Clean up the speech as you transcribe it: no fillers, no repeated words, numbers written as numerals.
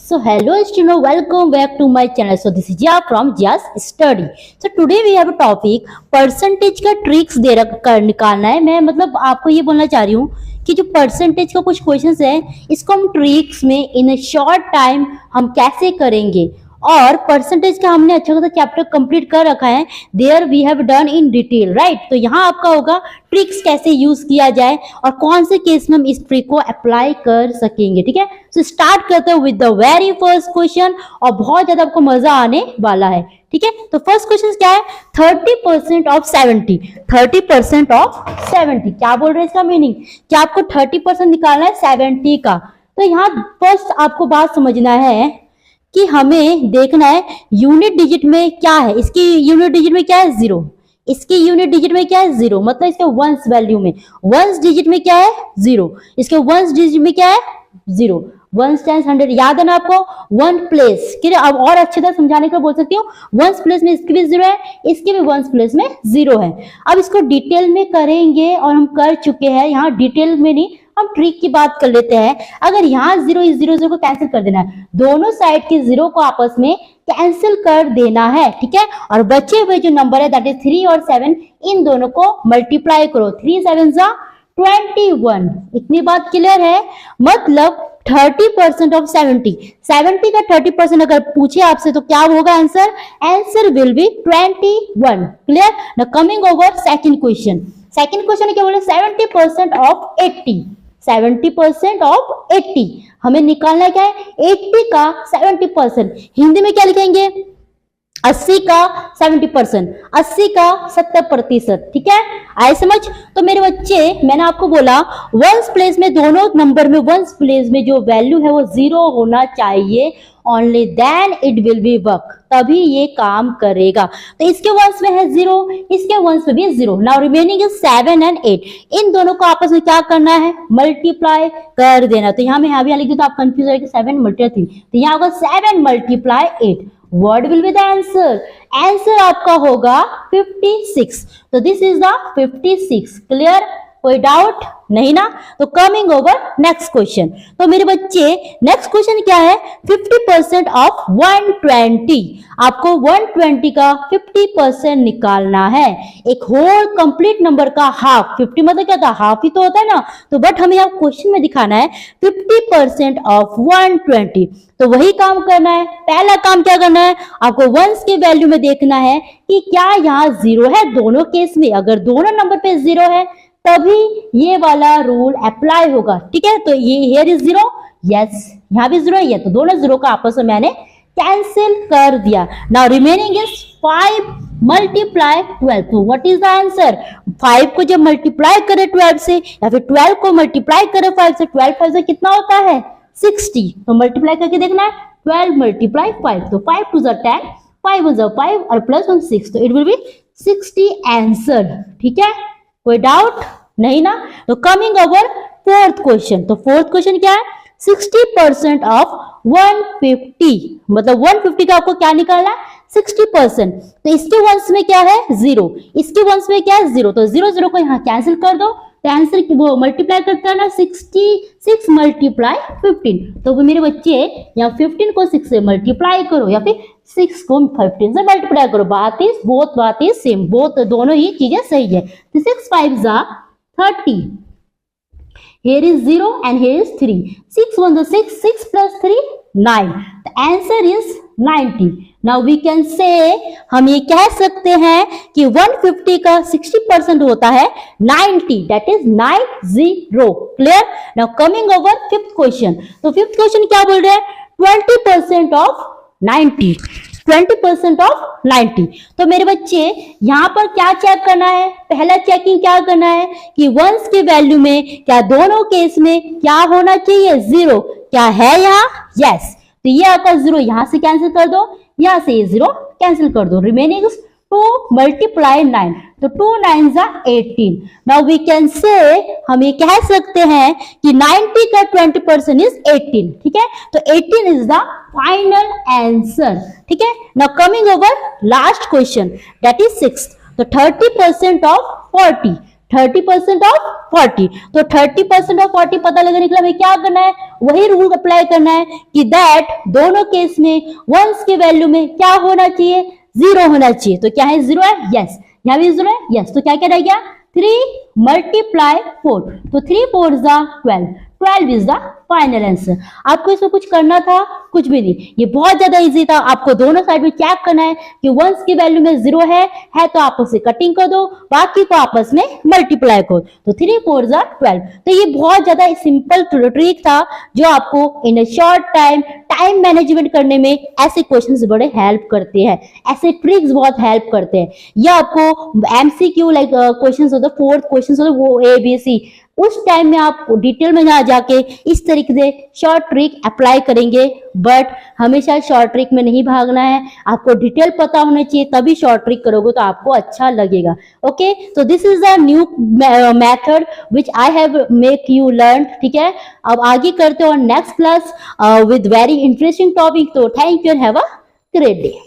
So hello students, welcome back to my channel. So this is Jia from Jia's Study. So today we have a topic percentage का tricks दे कर निकालना है. मैं मतलब आपको ये बोलना चाह रही हूँ कि जो परसेंटेज का कुछ क्वेश्चंस है इसको हम ट्रिक्स में इन शॉर्ट टाइम हम कैसे करेंगे, और परसेंटेज का हमने अच्छा खासा चैप्टर कंप्लीट कर रखा है. There we have done in detail, right. तो यहाँ आपका होगा ट्रिक्स कैसे यूज किया जाए और कौन से केस में हम इस ट्रिक को अप्लाई कर सकेंगे. ठीक है, सो स्टार्ट करते हैं with the very first question और बहुत ज्यादा आपको मजा आने वाला है. ठीक है, तो फर्स्ट क्वेश्चन क्या है? 30% ऑफ 70. 30% ऑफ 70 क्या बोल रहे हैं? इसका मीनिंग क्या आपको 30% निकालना है 70 का. तो यहाँ फर्स्ट आपको बात समझना है कि हमें देखना है यूनिट डिजिट में क्या है. इसकी यूनिट डिजिट में क्या है? 0. इसकी यूनिट डिजिट में क्या है? 0. मतलब इसके वंस वैल्यू में वंस डिजिट में क्या है? 0. इसके वंस डिजिट में क्या है? 0. वंस टाइम्स 100 याद है ना आपको. वन प्लेस कि अब और अच्छे तरह समझाने का बोल सकती हूँ. वंस प्लेस में इसके भी 0 है, इसके भी वंस प्लेस में 0 है. अब इसको डिटेल में करेंगे और हम कर चुके हैं. यहाँ डिटेल में नहीं, हम ट्रिक की बात कर लेते हैं. अगर यहाँ 0 इस 0 को कैंसिल कर देना है, दोनों साइड के 0 को आपस में कैंसिल कर देना है. ठीक है, और बचे हुए जो नंबर है दैट इज 3 और 7, इन दोनों को मल्टीप्लाई करो. 3 7 जा 21. इतनी बात क्लियर है? मतलब 30% ऑफ 70 का 30% अगर पूछे आपसे तो क्या होगा answer? Answer will be 21. Clear. Now coming over second question. Second question क्या बोले? 70% ऑफ 80. 70% ऑफ 80 हमें निकालना क्या है? 80 का 70%. हिंदी में क्या लिखेंगे? 80 का 70%, 80 का 70%. ठीक है, आए समझ? तो मेरे बच्चे, मैंने आपको बोला वंस प्लेस में दोनों नंबर में वंस प्लेस में जो वैल्यू है वो 0 होना चाहिए. Only then it will be work, तभी ये काम करेगा. तो इसके वंस में है 0, इसके वंस में भी 0. Now remaining is 7 and 8. इन दोनों को आपस में क्या करना है? मल्टीप्लाई कर देना. तो यहाँ मैं यहाँ लिख दूं तो आप कंफ्यूज हो जाएगा. 7 मल्टीप्लाई 3, तो यहाँ होगा 7 multiply 8. What will be the answer? Answer आपका होगा 56. तो दिस इज द 56. क्लियर? कोई डाउट नहीं ना? तो कमिंग ओवर नेक्स्ट क्वेश्चन. तो मेरे बच्चे नेक्स्ट क्वेश्चन क्या है? 50% ऑफ 120. आपको 120 का 50% निकालना है. एक होल कंप्लीट नंबर का हाफ. 50 मतलब क्या था? हाफ ही तो होता है ना. तो बट हमें यहाँ क्वेश्चन में दिखाना है 50% ऑफ 120. तो वही काम करना है. पहला काम क्या करना है? आपको वंस की वैल्यू में देखना है कि क्या यहाँ 0 है दोनों केस में. अगर दोनों नंबर पे 0 है तभी ये वाला रूल अप्लाई होगा. ठीक है, तो ये हियर इज 0, यस यहाँ भी 0 है, ये तो दोनों 0 का आपस में मैंने कैंसिल कर दिया. Now remaining is 5 multiply 12. तो व्हाट इज द आंसर? 5 को जब मल्टीप्लाई करे 12 से या फिर 12 को मल्टीप्लाई करे 5 से, 12 5 से कितना होता है? 60. तो मल्टीप्लाई करके देखना है. 12 मल्टीप्लाई 5, तो 5 2 10, 5 1 5 और प्लस 1 6. तो इट विल बी 60 आंसर. ठीक है, कोई डाउट नहीं ना? तो कमिंग ओवर फोर्थ क्वेश्चन. तो फोर्थ क्वेश्चन क्या है? 60% ऑफ 150. मतलब 150 का आपको क्या निकालना है? 60%. तो इसके वंस में क्या है? 0. इसके वंस में क्या है? 0. तो 0 0 को यहाँ कैंसिल कर दो. तो आंसर वो मल्टीप्लाई करता है ना 66 मल्टीप्लाई 15. तो मेरे बच्चे यहाँ 15 को 6 से मल्टीप्लाई करो या फिर 6 को 15 से मल्टीप्लाई करो. बात इज सेम. बोथ दोनों ही चीजें सही है. तो 6 5 जा 30. Here is 0 and here is 3. 6 1 6, 6 plus 3 9. The answer is 90. Now we can say, हम ये कह सकते हैं कि 150 का 60% होता है 90. That is 90. Clear? Now coming over fifth question. तो fifth question क्या बोल रहे हैं? 20% of 90. 20% ऑफ 90. तो मेरे बच्चे यहाँ पर क्या चेक करना है? पहला चेकिंग क्या करना है कि वंस के वैल्यू में क्या दोनों केस में क्या होना चाहिए? 0. क्या है यहाँ? यस. तो ये आपका 0 यहाँ से कैंसिल कर दो, यहाँ से ये 0 कैंसिल कर दो. Remaining 2 multiply 9. तो 2 9 जा 18. नाउ वी कैन से, हम ये कह सकते हैं कि 90 का 20% इज 18. ठीक है, तो 18 इज द फाइनल आंसर. ठीक है, now coming over last question that is 6. तो 30% ऑफ 40. 30% ऑफ 40। तो 30% ऑफ 40 पता लगाने के लिए हमें क्या करना है, वही रूल अप्लाई करना है कि दैट दोनों केस में वंस के वैल्यू में क्या होना चाहिए, 0 होना चाहिए। तो क्या है, 0 है, यस। यहाँ भी 0 है, यस। तो क्या क्या रह गया, 3 मल्टीप्लाई 4, तो 3 4 12, 12 इज द फाइनल आंसर। आपको इसमें कुछ करना था, कुछ भी नहीं, ये बहुत ज्यादा इजी था। आपको दोनों साइड में चेक करना है कि वंस की वैल्यू में 0 है तो आपस में कटिंग कर दो, बाकी को आपस में मल्टीप्लाई करो। तो 3 4 12। तो ये बहुत ज्यादा सिंपल ट्रिक था जो आपको इन ए शॉर्ट टाइम मैनेजमेंट करने में ऐसे क्वेश्चंस बड़े हेल्प करते हैं, ऐसे ट्रिक्स बहुत हेल्प करते हैं। या आपको एमसीक्यू लाइक क्वेश्चंस होता है, 4th क्वेश्चंस होता है वो ABC, उस टाइम में आप डिटेल में ना जाके इस तरीके से शॉर्ट ट्रिक अप्लाई करेंगे। बट हमेशा शॉर्ट ट्रिक में नहीं भागना है, आपको डिटेल पता होना चाहिए, तभी शॉर्ट ट्रिक करोगे तो आपको अच्छा लगेगा। Okay, so this is a new method which I have make you learn. ठीक है, अब आगे करते हो next class with very interesting topic. तो thank you and have a great day.